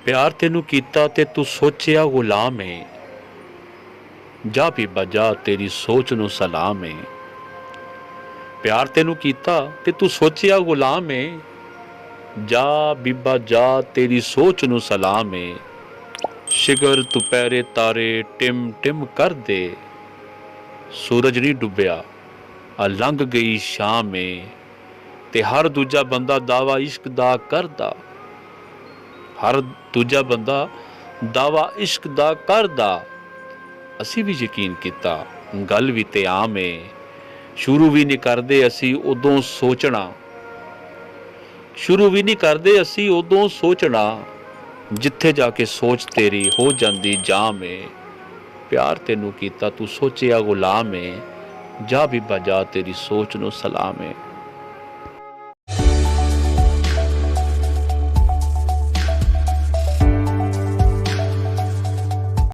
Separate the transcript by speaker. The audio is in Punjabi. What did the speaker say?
Speaker 1: ਪਿਆਰ ਤੈਨੂੰ ਕੀਤਾ ਤੇ ਤੂੰ ਸੋਚਿਆ ਗੁਲਾਮ ਏ। ਜਾ ਬੀਬਾ ਜਾ ਤੇਰੀ ਸੋਚ ਨੂੰ ਸਲਾਮ ਏ। ਪਿਆਰ ਤੈਨੂੰ ਕੀਤਾ ਤੇ ਤੂੰ ਸੋਚਿਆ ਗੁਲਾਮ ਏ। ਜਾ ਬੀਬਾ ਜਾ ਤੇਰੀ ਸੋਚ ਨੂੰ ਸਲਾਮ ਏ। ਸ਼ਿਗਰ ਦੁਪਹਿਰੇ ਤਾਰੇ ਟਿਮ ਟਿਮ ਕਰਦੇ, ਸੂਰਜ ਨਹੀਂ ਡੁੱਬਿਆ ਆ ਲੰਘ ਗਈ ਸ਼ਾਮ ਏ। ਤੇ ਹਰ ਦੂਜਾ ਬੰਦਾ ਦਾਵਾ ਇਸ਼ਕ ਦਾ ਕਰਦਾ, ਹਰ ਦੂਜਾ ਬੰਦਾ ਦਾਵਾ ਇਸ਼ਕ ਦਾ ਕਰਦਾ। ਅਸੀਂ ਵੀ ਯਕੀਨ ਕੀਤਾ ਗੱਲ ਵੀ ਤੇ ਆਮ ਏ। ਸ਼ੁਰੂ ਵੀ ਨਹੀਂ ਕਰਦੇ ਅਸੀਂ ਉਦੋਂ ਸੋਚਣਾ, ਸ਼ੁਰੂ ਵੀ ਨਹੀਂ ਕਰਦੇ ਅਸੀਂ ਉਦੋਂ ਸੋਚਣਾ, ਜਿੱਥੇ ਜਾ ਕੇ ਸੋਚ ਤੇਰੀ ਹੋ ਜਾਂਦੀ ਜਾਮ ਏ। ਪਿਆਰ ਤੈਨੂੰ ਕੀਤਾ ਤੂੰ ਸੋਚਿਆ ਗੁਲਾਮ ਏ। ਜਾ ਬੀਬਾ ਜਾ ਤੇਰੀ ਸੋਚ ਨੂੰ ਸਲਾਮ ਏ।